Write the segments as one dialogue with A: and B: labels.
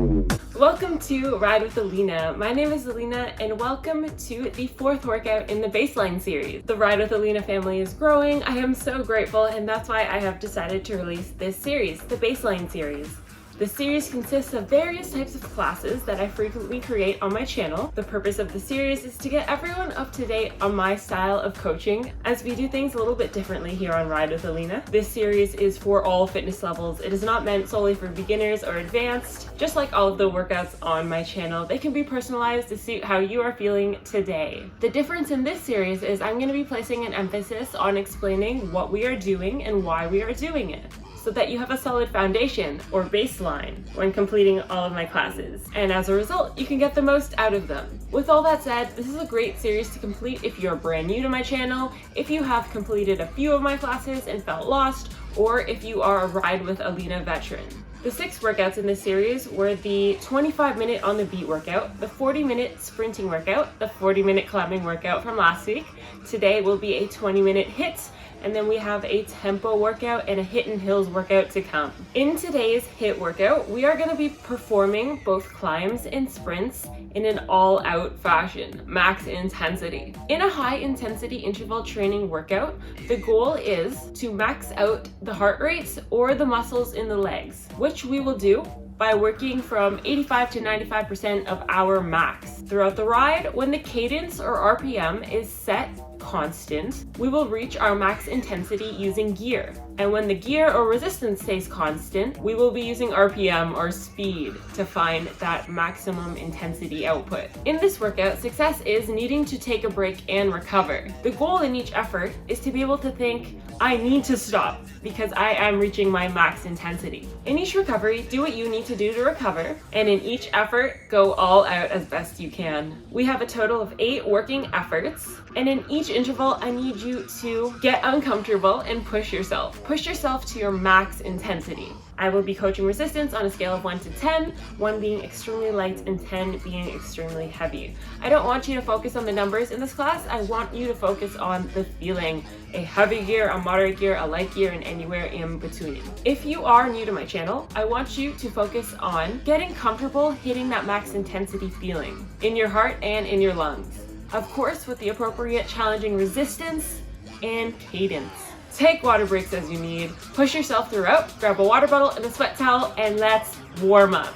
A: Welcome to Ride with Alina. My name is Alina and welcome to the fourth workout in the baseline series. The Ride with Alina family is growing. I am so grateful, and that's why I have decided to release this series, the baseline series. The series consists of various types of classes that I frequently create on my channel. The purpose of the series is to get everyone up to date on my style of coaching, as we do things a little bit differently here on Ride with Alina. This series is for all fitness levels. It is not meant solely for beginners or advanced. Just like all of the workouts on my channel, they can be personalized to suit how you are feeling today. The difference in this series is I'm going to be placing an emphasis on explaining what we are doing and why we are doing it, so that you have a solid foundation or baseline when completing all of my classes. And as a result, you can get the most out of them. With all that said, this is a great series to complete if you're brand new to my channel, if you have completed a few of my classes and felt lost, or if you are a Ride with Alina veteran. The 6 workouts in this series were the 25-minute on the beat workout, the 40-minute sprinting workout, the 40-minute climbing workout from last week. Today will be a 20-minute HIIT, and then we have a tempo workout and a HIIT and hills workout to come. In today's HIIT workout, we are going to be performing both climbs and sprints in an all-out fashion, max intensity. In a high-intensity interval training workout, the goal is to max out the heart rates or the muscles in the legs, which we will do by working from 85 to 95% of our max. Throughout the ride, when the cadence or RPM is set constant, we will reach our max intensity using gear. And when the gear or resistance stays constant, we will be using RPM or speed to find that maximum intensity output. In this workout, success is needing to take a break and recover. The goal in each effort is to be able to think, I need to stop because I am reaching my max intensity. In each recovery, do what you need to do to recover, and in each effort, go all out as best you can. We have a total of 8 working efforts, and in each interval, I need you to get uncomfortable and push yourself. Push yourself to your max intensity. I will be coaching resistance on a scale of 1 to 10, 1 being extremely light and 10 being extremely heavy. I don't want you to focus on the numbers in this class. I want you to focus on the feeling. A heavy gear, a moderate gear, a light gear, and anywhere in between. If you are new to my channel, I want you to focus on getting comfortable hitting that max intensity feeling in your heart and in your lungs. Of course, with the appropriate challenging resistance and cadence. Take water breaks as you need. Push yourself throughout. Grab a water bottle and a sweat towel, and let's warm up.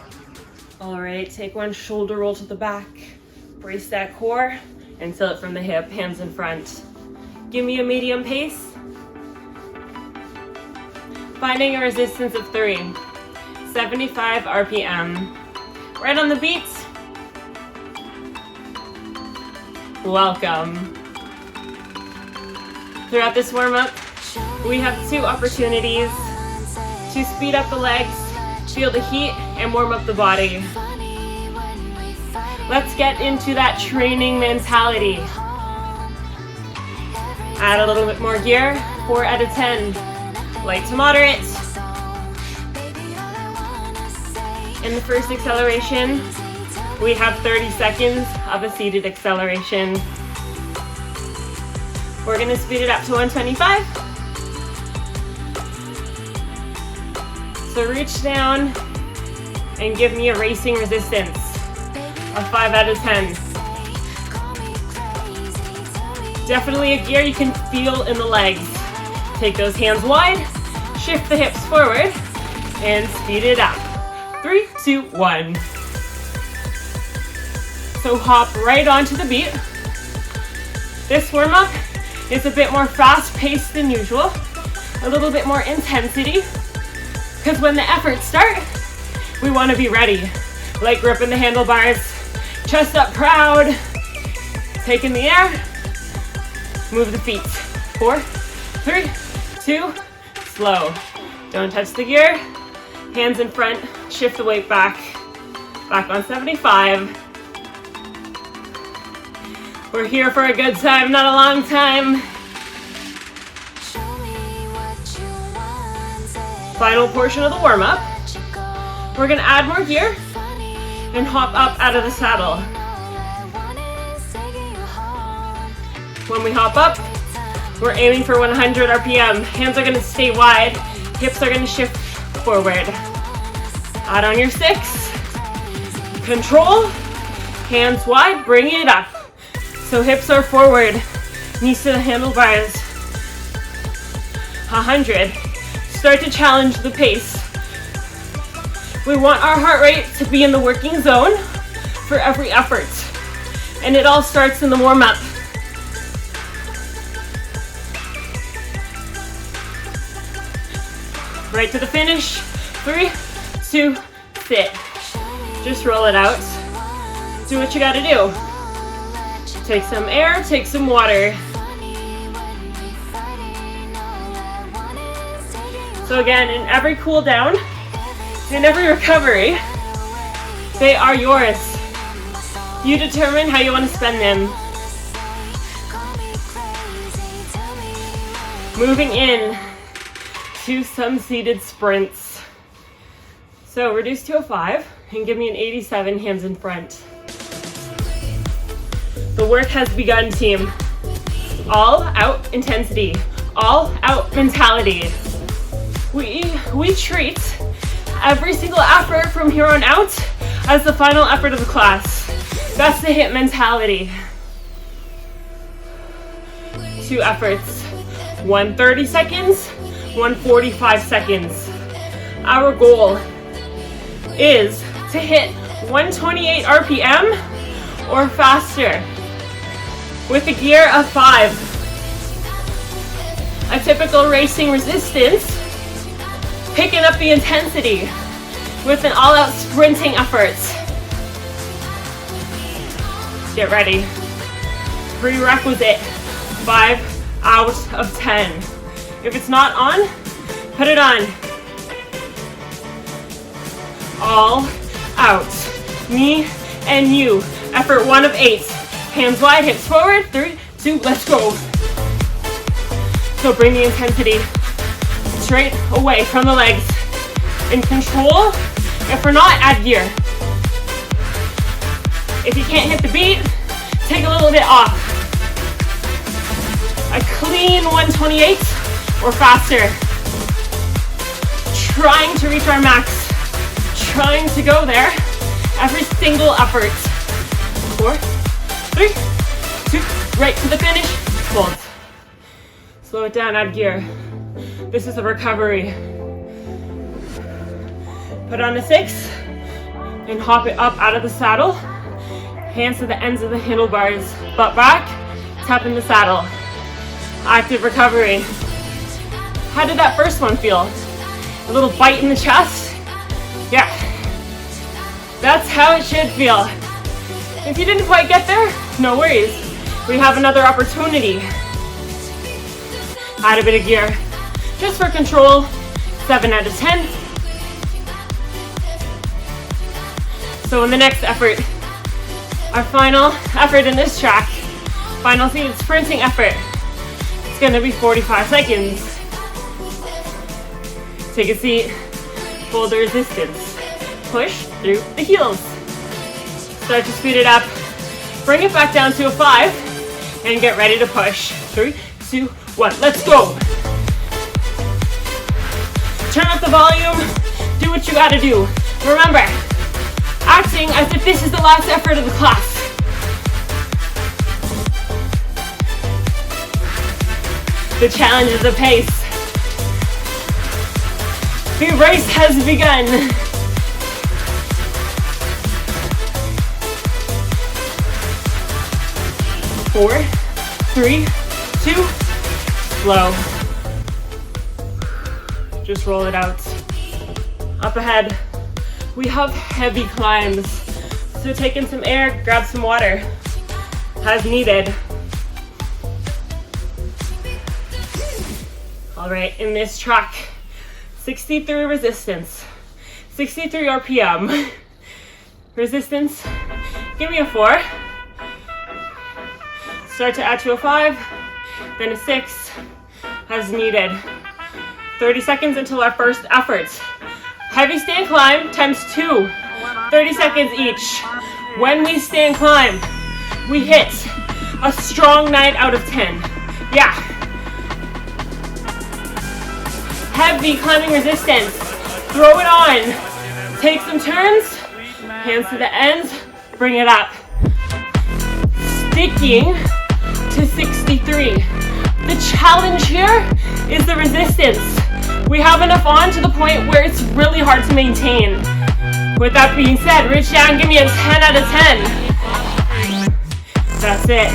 A: All right, take one shoulder roll to the back. Brace that core and tilt it from the hip, hands in front. Give me a medium pace. Finding a resistance of 3. 75 RPM. Right on the beat. Welcome. Throughout this warm-up, we have 2 opportunities to speed up the legs, feel the heat, and warm up the body. Let's get into that training mentality. Add a little bit more gear, 4 out of 10. Light to moderate. In the first acceleration, we have 30 seconds of a seated acceleration. We're going to speed it up to 125. So reach down and give me a racing resistance of 5 out of 10. Definitely a gear you can feel in the legs. Take those hands wide, shift the hips forward, and speed it up. 3, 2, 1. So hop right onto the beat. This warm-up is a bit more fast-paced than usual, a little bit more intensity, because when the efforts start, we want to be ready. Light grip in the handlebars, chest up proud, take in the air, move the feet. 4, 3, 2, slow. Don't touch the gear, hands in front, shift the weight back on 75. We're here for a good time, not a long time. Final portion of the warm-up. We're gonna add more gear and hop up out of the saddle. When we hop up, we're aiming for 100 RPM. Hands are gonna stay wide, hips are gonna shift forward. Add on your 6, Control, hands wide, bring it up. So hips are forward, knees to the handlebars. 100. Start to challenge the pace. We want our heart rate to be in the working zone for every effort. And it all starts in the warm-up. Right to the finish. 3, 2, sit. Just roll it out. Do what you gotta do. Take some air, take some water. So again, in every cool down, in every recovery, they are yours. You determine how you want to spend them. Moving in to some seated sprints. So reduce to a 5 and give me an 87, hands in front. The work has begun, team. All out intensity, all out mentality. We treat every single effort from here on out as the final effort of the class. That's the HIIT mentality. 2 efforts, 1 30 seconds, 1 45 seconds. Our goal is to hit 128 RPM or faster with a gear of 5. A typical racing resistance, picking up the intensity with an all-out sprinting effort. Get ready. Prerequisite, 5 out of 10. If it's not on, put it on. All out. Me and you. Effort 1 of 8. Hands wide, hips forward. 3, 2, let's go. So bring the intensity straight away from the legs. In control. If we're not, add gear. If you can't hit the beat, take a little bit off. A clean 128 or faster. Trying to reach our max. Trying to go there every single effort. 4, 3, 2, right to the finish. Hold. Slow it down, add gear. This is a recovery. Put on a 6 and hop it up out of the saddle. Hands to the ends of the handlebars, butt back, tap in the saddle. Active recovery. How did that first one feel? A little bite in the chest? Yeah. That's how it should feel. If you didn't quite get there, no worries. We have another opportunity. Add a bit of gear. Just for control, 7 out of 10. So in the next effort, our final effort in this track, final seated sprinting effort, it's gonna be 45 seconds. Take a seat, hold the resistance, push through the heels. Start to speed it up, bring it back down to a 5, and get ready to push. 3, 2, 1, let's go. Turn up the volume, do what you gotta do. Remember, acting as if this is the last effort of the class. The challenge is the pace. The race has begun. Four, 3, 2, slow. Just roll it out. Up ahead, we have heavy climbs. So take in some air, grab some water as needed. All right, in this track, 63 resistance, 63 RPM. Resistance, give me a 4. Start to add to a 5, then a 6 as needed. 30 seconds until our first effort. Heavy stand climb times 2, 30 seconds each. When we stand climb, we hit a strong 9 out of 10. Yeah. Heavy climbing resistance. Throw it on. Take some turns, Hands to the ends, bring it up. Sticking to 63. The challenge here is the resistance. We have enough on to the point where it's really hard to maintain. With that being said, reach down, give me a 10 out of 10. That's it.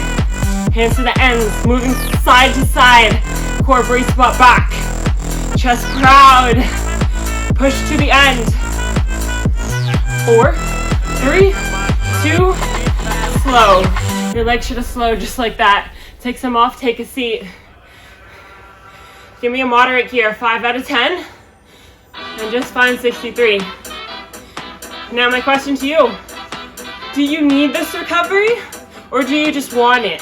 A: Hands to the ends, moving side to side. Core brace butt back. Chest proud. Push to the end. 4, 3, 2, slow. Your legs should have slowed just like that. Take some off, take a seat. Give me a moderate here, 5 out of 10. And just find 63. Now my question to you. Do you need this recovery? Or do you just want it?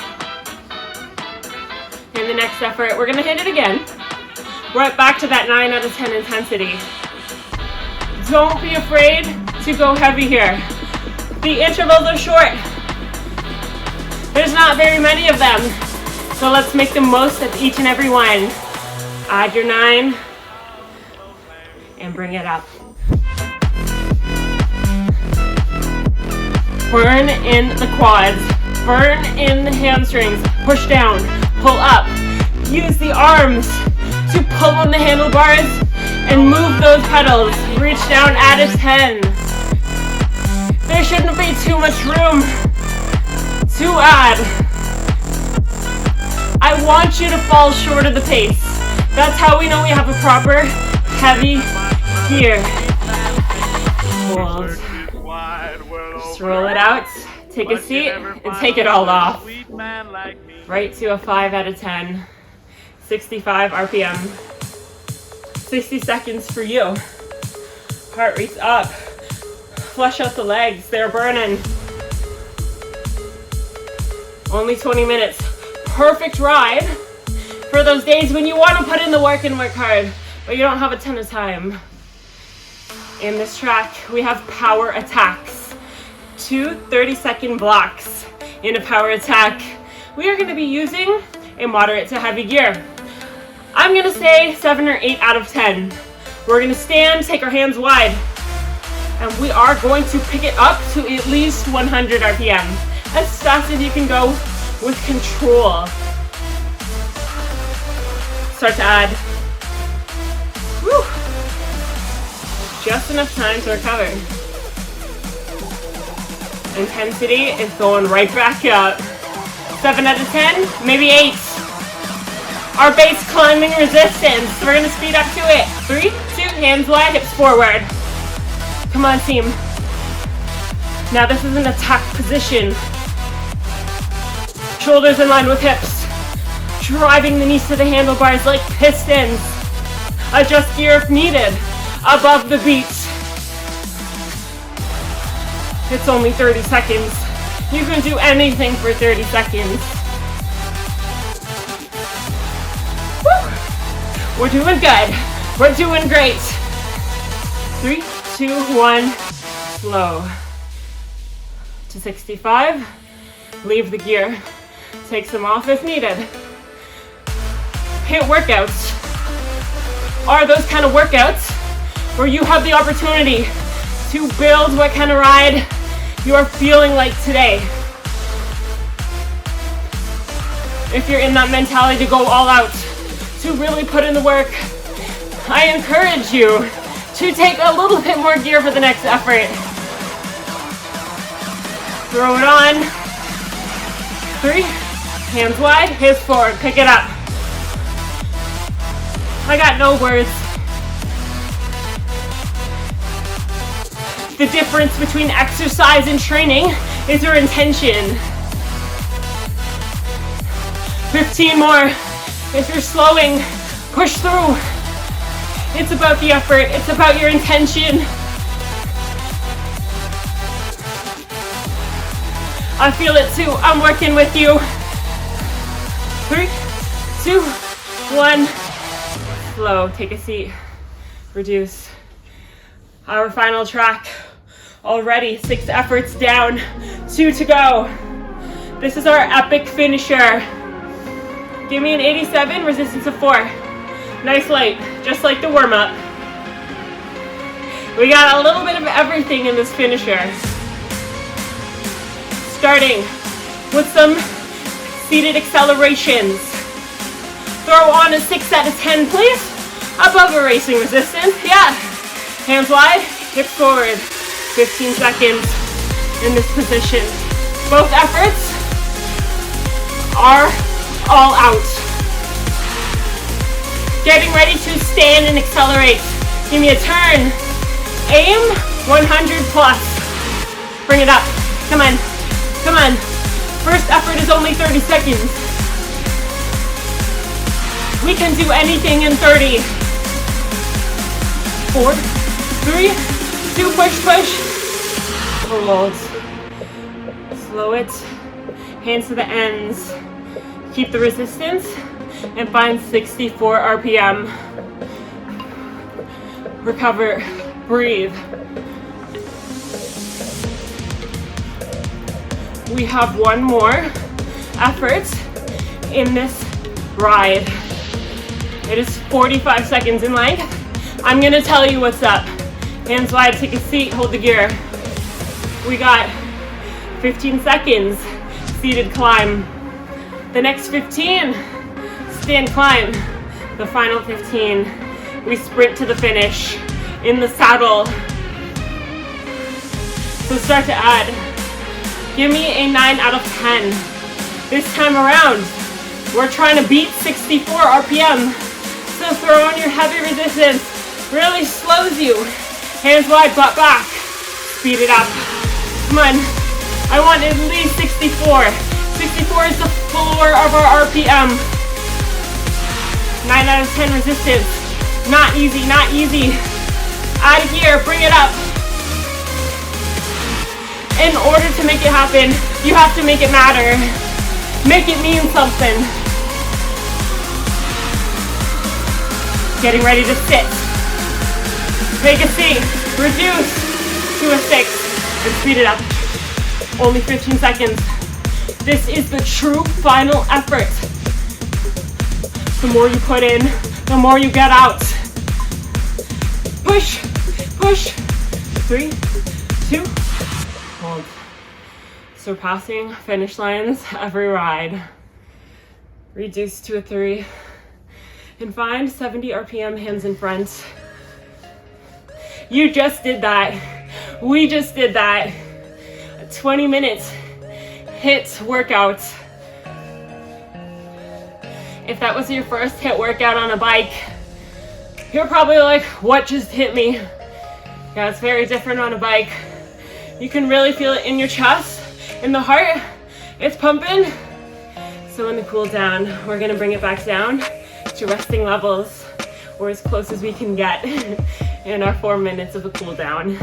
A: In the next effort, we're gonna hit it again. Right back to that 9 out of 10 intensity. Don't be afraid to go heavy here. The intervals are short. There's not very many of them. So let's make the most of each and every one. Add your 9 and bring it up. Burn in the quads. Burn in the hamstrings. Push down. Pull up. Use the arms to pull on the handlebars and move those pedals. Reach down, add a 10. There shouldn't be too much room to add. I want you to fall short of the pace. That's how we know we have a proper heavy gear. Hold. Just roll it out, take a seat, and take it all off. Right to a 5 out of 10. 65 RPM. 60 seconds for you. Heart rate's up. Flush out the legs, they're burning. Only 20 minutes. Perfect ride for those days when you want to put in the work and work hard, but you don't have a ton of time. In this track, we have power attacks. 2 30-second blocks in a power attack. We are going to be using a moderate to heavy gear. I'm going to say 7 or 8 out of 10. We're going to stand, take our hands wide, and we are going to pick it up to at least 100 RPM. As fast as you can go with control. Start to add. Woo. Just enough time to recover. Intensity is going right back up. 7 out of 10, maybe 8. Our base climbing resistance. We're gonna speed up to it. 3, 2, hands wide, hips forward. Come on, team. Now this is an attack position. Shoulders in line with hips. Driving the knees to the handlebars like pistons. Adjust gear if needed. Above the beat. It's only 30 seconds. You can do anything for 30 seconds. Woo. We're doing good. We're doing great. 3, 2, 1, slow. To 65. Leave the gear. Take some off if needed. HIIT workouts are those kind of workouts where you have the opportunity to build what kind of ride you are feeling like today. If you're in that mentality to go all out, to really put in the work, I encourage you to take a little bit more gear for the next effort. Throw it on. 3, hands wide, hips forward, pick it up. I got no words. The difference between exercise and training is your intention. 15 more. If you're slowing, push through. It's about the effort. It's about your intention. I feel it too. I'm working with you. 3, 2, 1. Slow. Take a seat. Reduce. Our final track. Already 6 efforts down. 2 to go. This is our epic finisher. Give me an 87, resistance of 4. Nice light, just like the warm-up. We got a little bit of everything in this finisher. Starting with some seated accelerations. Throw on a 6 out of 10, please. Above a racing resistance, yeah. Hands wide, hips forward. 15 seconds in this position. Both efforts are all out. Getting ready to stand and accelerate. Give me a turn. Aim 100 plus. Bring it up. Come on. Come on. First effort is only 30 seconds. We can do anything in 30. 4, 3, 2, push, push. Hold. Slow it. Hands to the ends. Keep the resistance and find 64 RPM. Recover. Breathe. We have one more effort in this ride. It is 45 seconds in length. I'm gonna tell you what's up. Hands wide, take a seat, hold the gear. We got 15 seconds, seated climb. The next 15, stand climb. The final 15, we sprint to the finish in the saddle. So start to add. Give me a 9 out of 10. This time around, we're trying to beat 64 RPM. So throw on your heavy resistance. Really slows you. Hands wide, butt back. Speed it up. Come on. I want at least 64. 64 is the floor of our RPM. 9 out of 10 resistance. Not easy, not easy. Out of here, bring it up. In order to make it happen, you have to make it matter. Make it mean something. Getting ready to sit. Take a seat. Reduce to a 6 and speed it up. Only 15 seconds. This is the true final effort. The more you put in, the more you get out. Push, push. 3, 2, hold. Surpassing finish lines every ride. Reduce to a 3. And find 70 RPM, hands in front. You just did that. We just did that. A 20 minutes HIIT workout. If that was your first HIIT workout on a bike, you're probably like, what just hit me? Yeah, it's very different on a bike. You can really feel it in your chest, in the heart. It's pumping. So in the cool down, we're gonna bring it back down to resting levels, or as close as we can get in our 4 minutes of a cool down.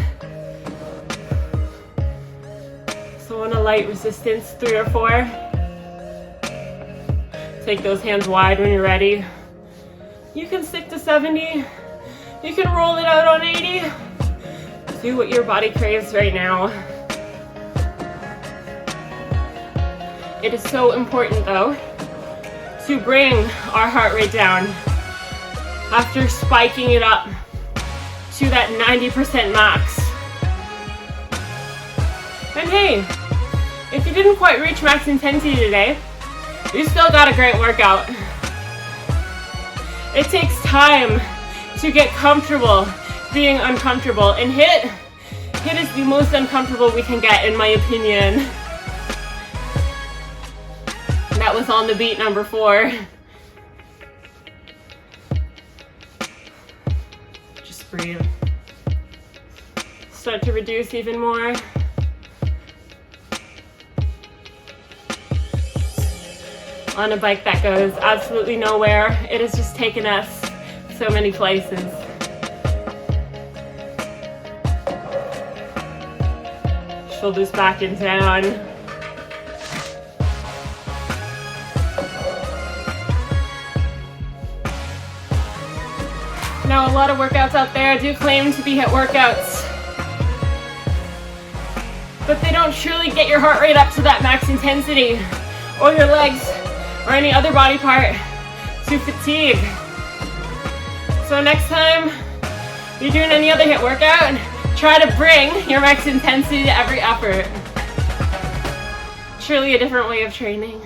A: So on a light resistance, 3 or 4. Take those hands wide when you're ready. You can stick to 70. You can roll it out on 80. Do what your body craves right now. It is so important though to bring our heart rate down after spiking it up to that 90% max. And hey, if you didn't quite reach max intensity today, you still got a great workout. It takes time to get comfortable being uncomfortable, and HIIT is the most uncomfortable we can get, in my opinion. That was on the beat number 4. Just breathe. Start to reduce even more. On a bike that goes absolutely nowhere, it has just taken us so many places. Shoulders back and down. Now, a lot of workouts out there do claim to be HIIT workouts, but they don't truly get your heart rate up to that max intensity, or your legs, or any other body part to fatigue. So next time you're doing any other HIIT workout, Try to bring your max intensity to every effort. Truly a different way of training.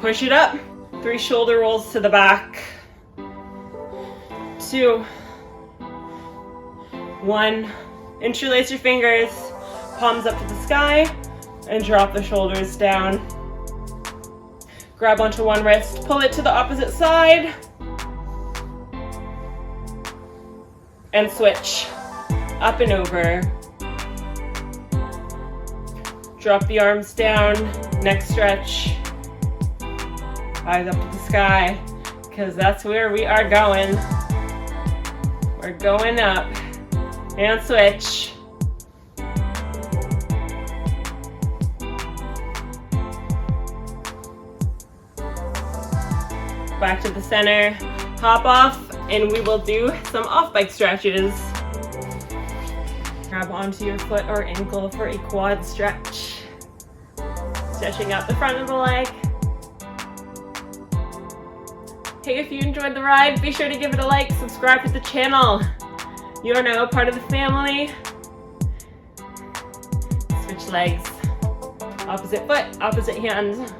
A: Push it up. 3 shoulder rolls to the back. 2, 1. Interlace your fingers, palms up to the sky, and drop the shoulders down. Grab onto one wrist, pull it to the opposite side, and switch. Up and over. Drop the arms down, neck stretch. Eyes up to the sky, because that's where we are going. We're going up. And switch. Back to the center. Hop off, and we will do some off-bike stretches. Grab onto your foot or ankle for a quad stretch. Stretching out the front of the leg. Hey, if you enjoyed the ride, be sure to give it a like, subscribe to the channel. You are now a part of the family. Switch legs. Opposite foot, opposite hand.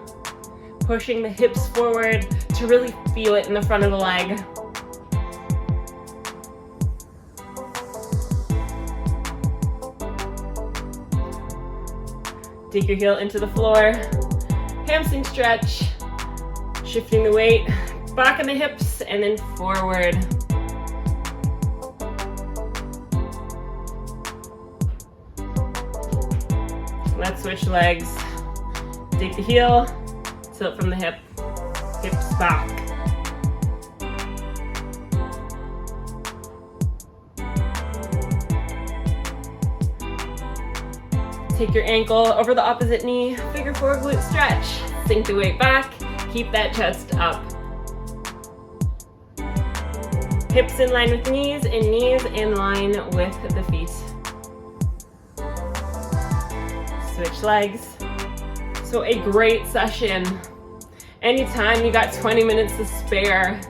A: Pushing the hips forward to really feel it in the front of the leg. Dig your heel into the floor. Hamstring stretch. Shifting the weight back on the hips and then forward. Let's switch legs. Dig the heel, tilt from the hip, hips back. Take your ankle over the opposite knee, figure 4 glute stretch. Sink the weight back, keep that chest up. Hips in line with knees and knees in line with the feet. Switch legs. So a great session. Anytime you got 20 minutes to spare.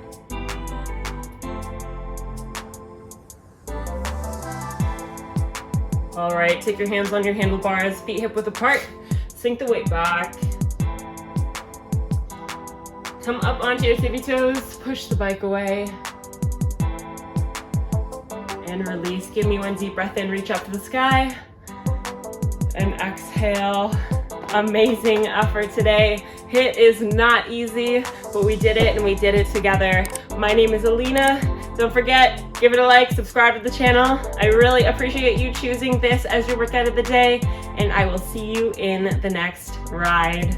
A: All right, take your hands on your handlebars, feet hip width apart, sink the weight back. Come up onto your tippy toes, push the bike away. And release. Give me one deep breath in, reach up to the sky. And exhale. Amazing effort today. HIIT is not easy, but we did it and we did it together. My name is Alina. Don't forget, give it a like, subscribe to the channel. I really appreciate you choosing this as your workout of the day, and I will see you in the next ride.